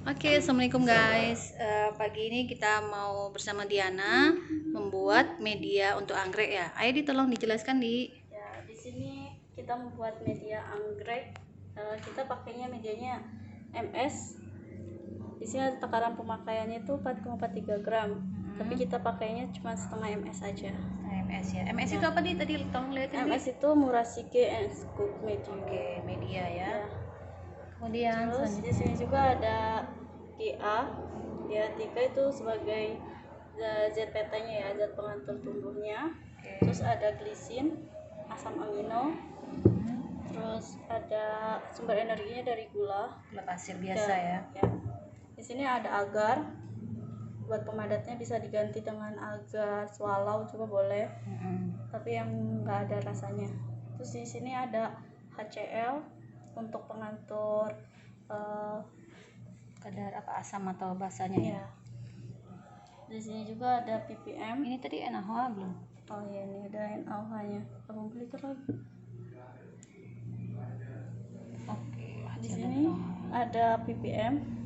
Oke, assalamualaikum guys. Pagi ini kita mau bersama Diana membuat media untuk anggrek ya. Ayo tolong dijelaskan di. Ya, di sini kita membuat media anggrek. Kita pakainya medianya MS. Di sini ada takaran pemakaiannya itu 4,43 gram. Tapi kita pakainya cuma setengah MS aja. MS ya. MS itu apa nih? Tadi tolong lihatin. MS itu Murasike and Scoop Medium. Oke, media ya. Ya. Kemudian Terus di sini juga ada GA. GA3 itu sebagai zat beta-nya ya, zat pengatur tumbuhnya. Terus ada glisin, asam amino. Terus ada sumber energinya dari gula pasir biasa ya. Di sini ada agar, buat pemadatnya bisa diganti dengan agar swallow juga boleh, tapi yang nggak ada rasanya. Terus di sini ada HCl untuk pengatur kadar apa asam atau basanya ya. Di sini juga ada ppm. Ini tadi NaOH belum? Oh iya, ini ada NaOH nya. Abang beli lagi. Oke, Di sini ada ppm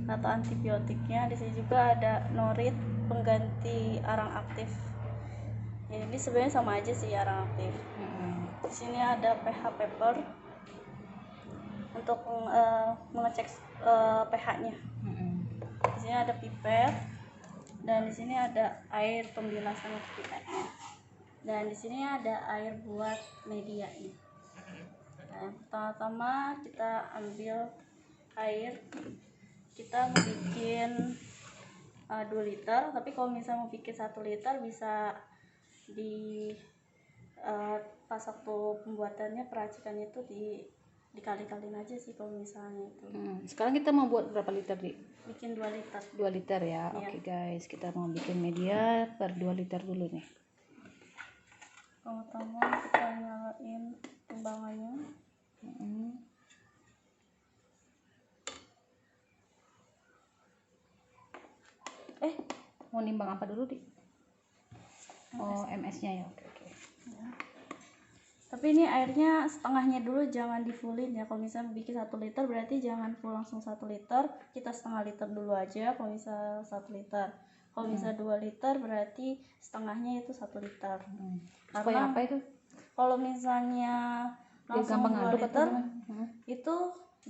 atau antibiotiknya. Di sini juga ada norit, pengganti arang aktif. Ya, ini sebenarnya sama aja sih, arang aktif. Di sini ada pH paper untuk mengecek pH-nya. Di sini ada pipet, dan di sini ada air pembilasan untuk pipetnya. Dan di sini ada air buat medianya. Nah, pertama-tama kita ambil air. Kita mau bikin 2 liter, tapi kalau misalnya mau bikin 1 liter bisa di pas waktu pembuatannya, peracikannya itu dikali-kalin aja sih kalau misalnya itu. Sekarang kita mau buat berapa liter, Di? Bikin 2 liter. 2 liter ya. Oke guys, kita mau bikin media per 2 liter dulu nih. Pertama kita nyalain timbangannya. Mau nimbang apa dulu, Di? Oh, MS-nya ya. Oke. Ya. Tapi ini airnya setengahnya dulu, jangan di fullin ya. Kalau misalnya bikin 1 liter berarti jangan full langsung 1 liter, kita setengah liter dulu aja kalau misalnya 1 liter. Kalau misalnya 2 liter berarti setengahnya itu 1 liter. Supaya apa itu? Kalau misalnya langsung 2 liter itu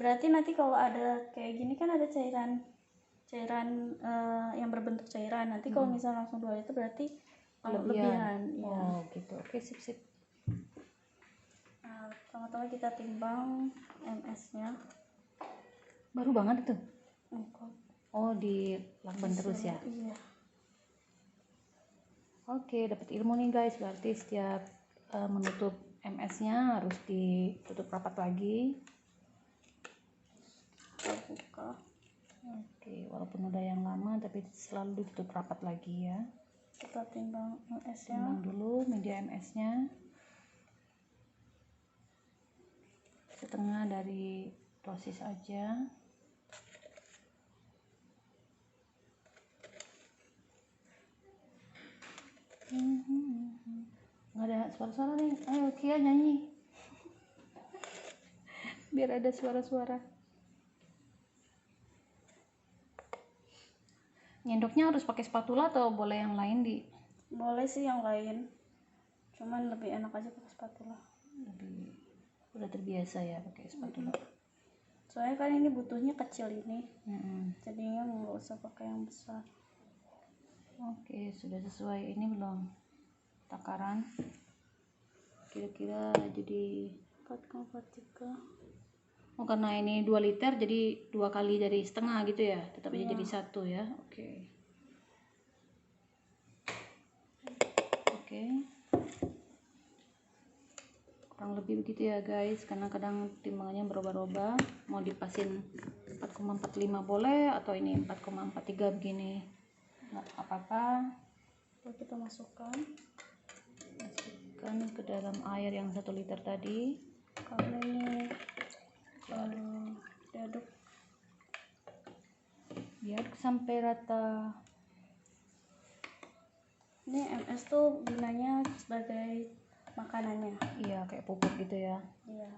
berarti nanti kalau ada kayak gini kan ada cairan yang berbentuk cairan. Nanti kalau misalnya langsung 2 liter berarti lebihan. Ya. Oh gitu. Oke, sip. Pertama-tama kita timbang MS-nya. Baru banget itu. Oh, dilakban terus ya. Iya. Oke, dapat ilmu nih guys. Berarti setiap menutup MS-nya harus ditutup rapat lagi. Kita buka. Oke, walaupun udah yang lama tapi selalu ditutup rapat lagi ya. Kita timbang MS-nya. Timbang dulu media MS-nya. Setengah dari dosis aja. Nggak ada suara-suara nih. Ayo Kia nyanyi. Biar ada suara-suara. Nyendoknya harus pakai spatula atau boleh yang lain, Di? Boleh sih yang lain. Cuman lebih enak aja pakai spatula. Udah terbiasa ya pakai spatula. Soalnya kan ini butuhnya kecil ini. Jadinya nggak usah pakai yang besar. Oke, sudah sesuai ini belum? Takaran kira-kira jadi 4,43. Oh, karena ini 2 liter jadi 2 kali dari setengah gitu ya, tetap aja jadi 1 ya. Oke. Kurang lebih begitu ya guys, karena kadang timbangannya berubah-ubah. Mau dipasin 4,45 boleh, atau ini 4,43 begini, nggak apa-apa. Kita masukkan ke dalam air yang 1 liter tadi. karena ini diaduk biar sampai rata. Ini MS tuh gunanya sebagai makanannya. Iya, kayak pupuk gitu ya. Iya.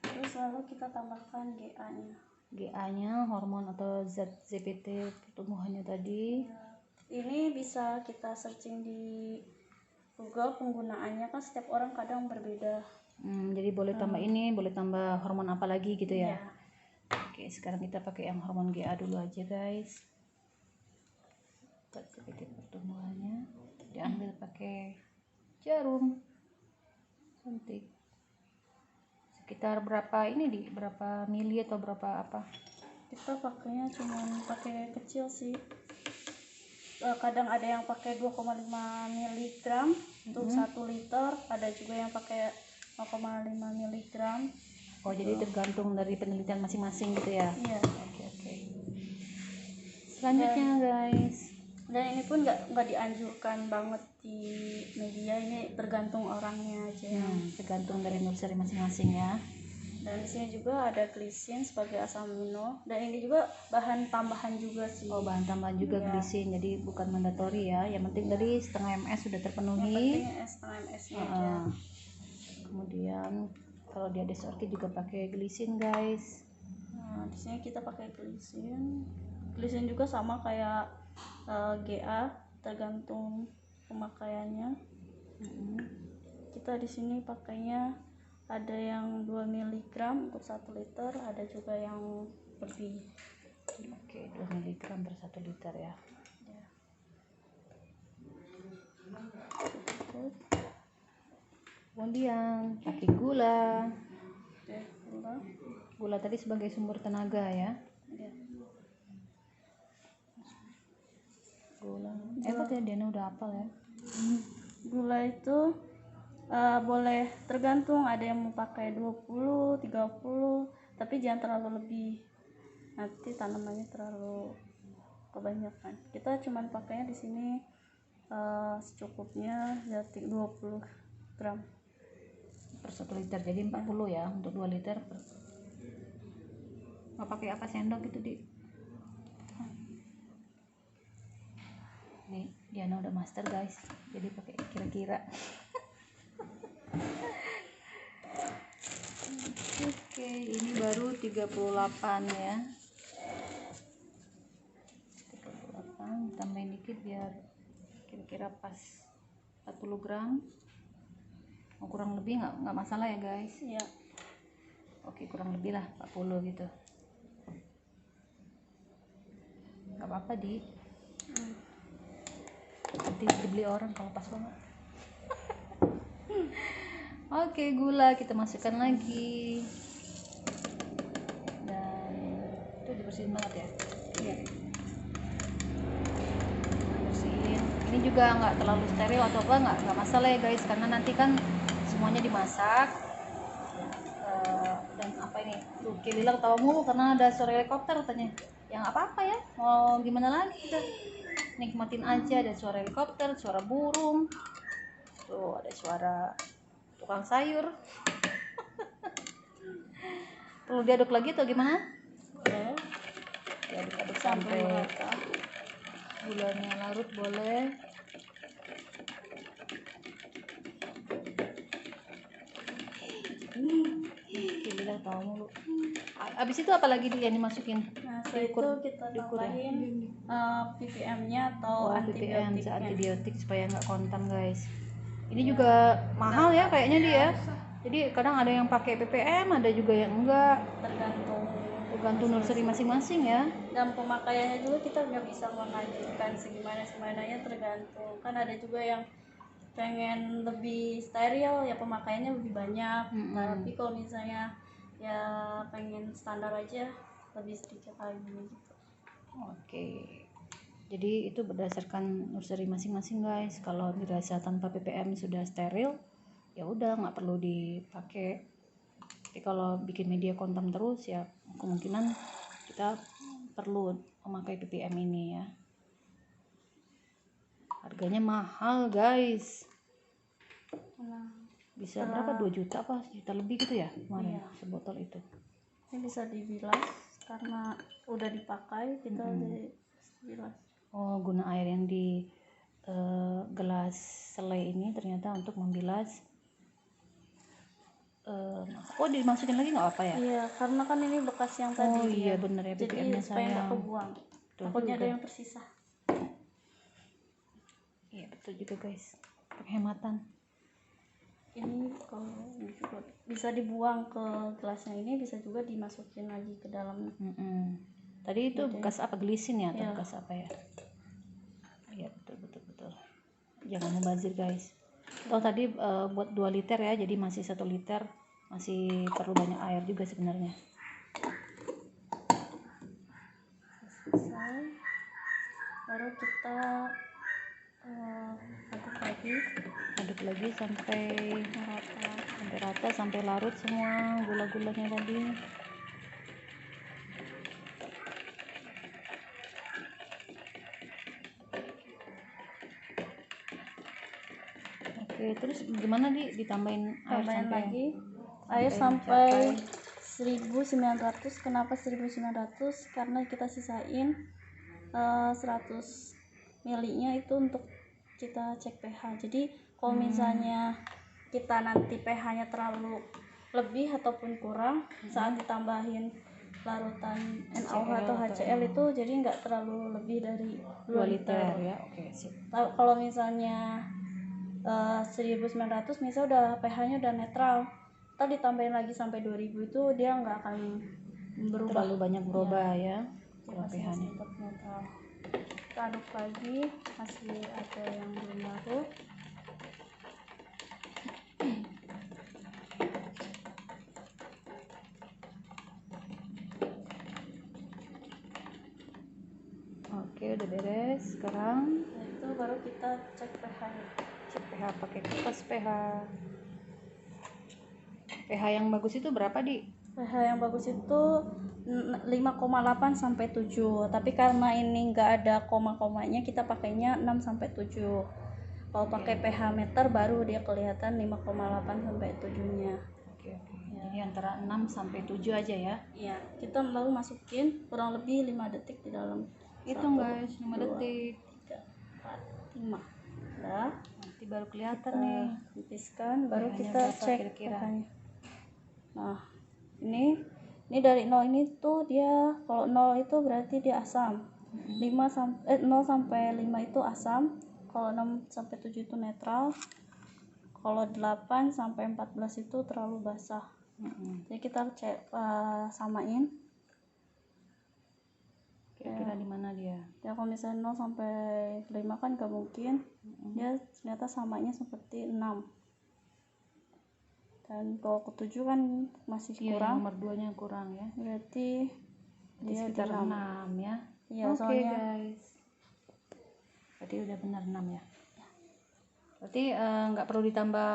Terus lalu kita tambahkan GA nya. GA-nya, hormon atau zat ZPT pertumbuhannya tadi. Ini bisa kita searching di Google, penggunaannya kan setiap orang kadang berbeda. Jadi boleh tambah ini, boleh tambah hormon apa lagi gitu ya. Ya. Oke, sekarang kita pakai yang hormon GA dulu aja guys. Zat ZPT pertumbuhannya diambil pakai jarum suntik. Sekitar berapa ini di berapa mili atau berapa apa? Kita pakainya cuman pakai kecil sih. Kadang ada yang pakai 2,5 mg untuk 1 liter, ada juga yang pakai 0,5 mg. Oh, jadi tergantung dari penelitian masing-masing gitu ya. Iya. Oke. Selanjutnya guys. Dan ini pun nggak dianjurkan banget di media, ini tergantung orangnya aja. Tergantung dari nursery masing-masing ya. Dan di sini juga ada glisin sebagai asam amino, dan ini juga bahan tambahan juga sih. Oh, bahan tambahan juga glisin, jadi bukan mandatory ya. Yang penting tadi setengah ms sudah terpenuhi. Yang penting setengah ms-nya aja. Kemudian kalau dia desorti juga pakai glisin guys. Nah, di sini kita pakai glisin. Glisin juga sama kayak GA, tergantung pemakaiannya. Kita di sini pakainya ada yang 2 mg untuk 1 liter, ada juga yang lebih. Oke, 2 mg per 1 liter ya. Kemudian pakai gula. Gula tadi sebagai sumber tenaga ya. Gula. Hebat ya, Diana udah hafal ya. Gula itu boleh tergantung, ada yang mau pakai 20, 30, tapi jangan terlalu lebih, nanti tanamannya terlalu kebanyakan. Kita cuman pakainya di sini secukupnya, ya 20 gram per 1 liter, jadi 40 ya untuk 2 liter. Nggak pakai apa sendok gitu di. Nih Diana udah master guys, jadi pakai kira-kira. Oke, ini baru 38 ya. 38, tambahin dikit biar kira-kira pas 40 gram. Mau kurang lebih nggak masalah ya guys. ya. Oke, kurang lebih lah 40 gitu. Nggak apa-apa di. Nanti dibeli orang kalau pas banget. Oke, gula kita masukkan lagi. Dan itu dibersihin banget ya. Iya. Bersihin. Ini juga nggak terlalu steril atau apa, nggak masalah ya guys, karena nanti kan semuanya dimasak. Dan apa ini? Tuh, Kililang tawa mulu karena ada suara helikopter katanya. Yang apa-apa ya, mau gimana lagi kita nikmatin aja, ada suara helikopter, suara burung, tuh ada suara tukang sayur. Perlu diaduk lagi atau gimana? Boleh. Diaduk-aduk sampai gulanya larut boleh. Bilang tahu mulu. Abis itu apa lagi yang dimasukin? Nah, setelah itu kita tambahin ppm-nya atau ppm antibiotik supaya nggak kontam guys. Ini juga mahal ya kayaknya dia. Jadi kadang ada yang pakai ppm, ada juga yang enggak. Tergantung nursery masing-masing ya. Dan pemakaiannya juga kita nggak bisa mengajukan semuanya tergantung. Kan ada juga yang pengen lebih steril, ya pemakaiannya lebih banyak. Tapi kalau misalnya ya pengen standar aja, lebih sedikit lagi gitu. Oke. Jadi itu berdasarkan nursery masing-masing guys. Kalau dirasa tanpa ppm sudah steril, ya udah nggak perlu dipakai. Tapi kalau bikin media kontam terus ya kemungkinan kita perlu memakai ppm ini ya. Harganya mahal guys. Bisa berapa? 2 juta apa? 1 juta lebih gitu ya kemarin sebotol itu. Ini bisa dibilas karena udah dipakai, kita dibilas. Oh, guna air yang di gelas selai ini ternyata untuk membilas Oh dimasukin lagi nggak apa ya? Iya, karena kan ini bekas yang tadi. Oh iya ya. bener ya, Jadi BBM-nya supaya nggak sayang. kebuang. Betul Takutnya ada juga. yang tersisa. Iya betul juga guys, penghematan. Ini kalau juga bisa dibuang ke gelasnya ini, bisa juga dimasukin lagi ke dalam. Tadi itu bekas apa, gelisin ya atau Ya. bekas apa ya? Iya betul. Jangan mubazir guys. Toh tadi buat 2 liter ya, jadi masih 1 liter, masih perlu banyak air juga sebenarnya. Selesai, baru kita aduk lagi sampai rata, sampai larut semua gula-gulanya tadi. Oke, terus gimana ditambahin air sampai 1900. Kenapa 1900? Karena kita sisain 100 ml-nya itu untuk kita cek pH. Jadi kalau misalnya kita nanti pH-nya terlalu lebih ataupun kurang, saat ditambahin larutan NaOH atau HCl itu jadi nggak terlalu lebih dari 2 liter ya. Oke, sip. Kalau misalnya 1900 misalnya udah pH-nya udah netral, ntar ditambahin lagi sampai 2000 itu dia nggak akan berubah, terlalu banyak berubah ya kalau pH-nya tetap netral. Kita aduk lagi, masih ada yang belum larut. Oke, udah beres. Sekarang itu baru kita cek pH-nya. Cek pH pakai kertas pH. pH yang bagus itu berapa, Di? pH yang bagus itu 5,8 sampai 7. Tapi karena ini nggak ada koma-komanya, kita pakainya 6 sampai 7. Kalau pakai pH meter baru dia kelihatan 5,8 sampai 7-nya. Oke. Jadi antara 6 sampai 7 aja ya. Iya, kita baru masukin kurang lebih 5 detik di dalam. Hitung guys, 5 detik. 3, 4, 5. Udah. Nanti baru kelihatan nih. Tipiskan, baru pH-nya kita berapa cek kira-kira. pH-nya. Nah, ini dari 0 ini tuh dia, kalau 0 itu berarti dia asam. 0 sampai 5 itu asam. Kalau 6 sampai 7 itu netral. Kalau 8 sampai 14 itu terlalu basah. Jadi kita cek, samain. Kira-kira di mana dia? Ya kalau misalnya 0 sampai 5 kan gak mungkin. Dia ternyata samanya seperti 6. Dan kalau ke 7 kan masih kurang. Nomor 2-nya kurang ya. Berarti dia sekitar 6 ya. Iya, Oke, soalnya guys. Berarti udah benar 6 ya. Berarti nggak perlu ditambah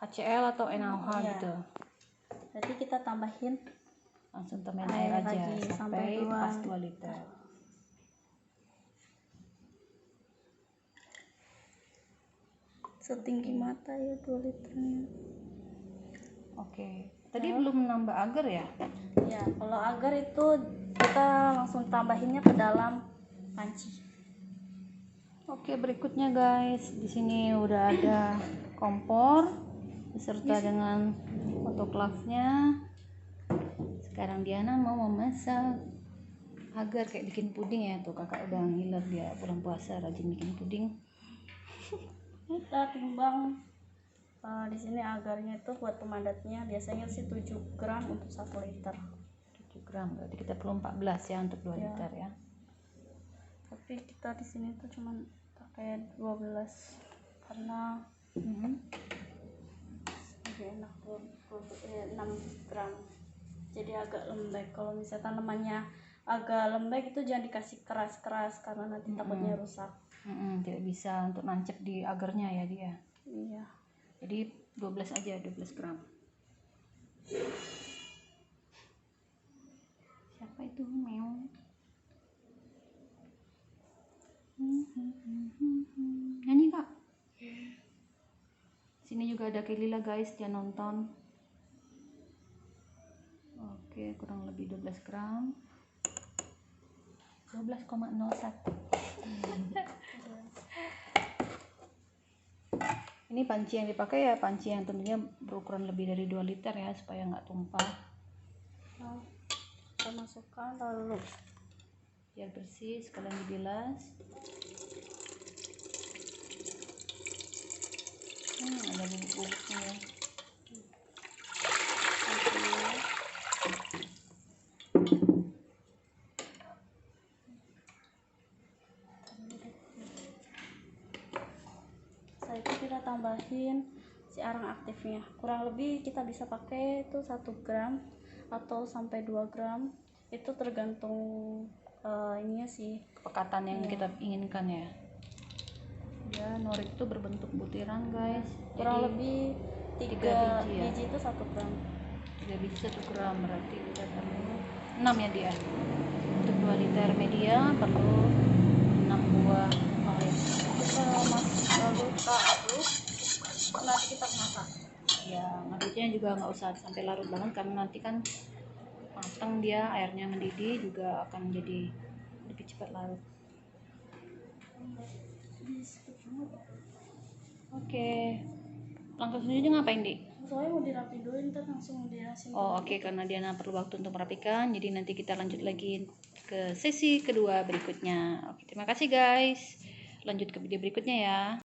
HCl atau NaOH gitu. Berarti kita tambahin Langsung tambahin air aja lagi sampai pas 2 liter. Setinggi mata ya 2 liternya. Oke. Tadi belum nambah agar ya? Ya, kalau agar itu kita langsung tambahinnya ke dalam panci. Oke, berikutnya guys, di sini udah ada kompor beserta dengan otoklavnya. Sekarang Diana mau memasak agar kayak bikin puding ya. Tuh kakak udah ngiler, dia bulan puasa rajin bikin puding. Kita timbang di sini agarnya itu buat pemadatnya biasanya sih 7 gram untuk 1 liter. 7 gram, berarti kita perlu 14 ya untuk 2 liter ya. Tapi kita di sini tuh cuman pakai 12 karena lebih enak 6 gram. Jadi agak lembek. Kalau misalnya tanamannya agak lembek itu jangan dikasih keras-keras karena nanti takutnya rusak. Tidak bisa untuk nancep di agarnya ya dia. Iya. Jadi 12 aja, 12 gram. Siapa itu meong? Nyanyi kak. Sini juga ada Kelila guys, dia nonton. Oke, kurang lebih 12 gram. 12,01. Ini panci yang dipakai ya panci yang tentunya berukuran lebih dari 2 liter ya, supaya nggak tumpah. Nah, kita masukkan lalu Biar bersih sekalian dibilas. Ada bubuk-bubuknya ya. setelah itu kita tambahin si arang aktifnya, kurang lebih kita bisa pakai itu 1 gram atau sampai 2 gram, itu tergantung ininya sih, Kepekatan yang Iya. kita inginkan ya. Ya, norit itu berbentuk butiran guys. kurang Jadi lebih 3 3 biji ya. biji itu 1 gram. 3 biji 1 gram, berarti kita perlu 6 ya dia. Untuk 2 liter media perlu 6 buah norit. Kita lalu kita aduk, nanti kita masak. Ya, ngaduknya juga nggak usah sampai larut banget, karena nanti kan matang dia, airnya mendidih juga akan jadi lebih cepat larut. Oke, langkah selanjutnya ngapain, Dik? Soalnya mau dirapiin dulu, ntar langsung dirasin. Oh oke, karena Diana perlu waktu untuk merapikan, jadi nanti kita lanjut lagi ke sesi kedua berikutnya. Oke, terima kasih guys. Lanjut ke video berikutnya ya.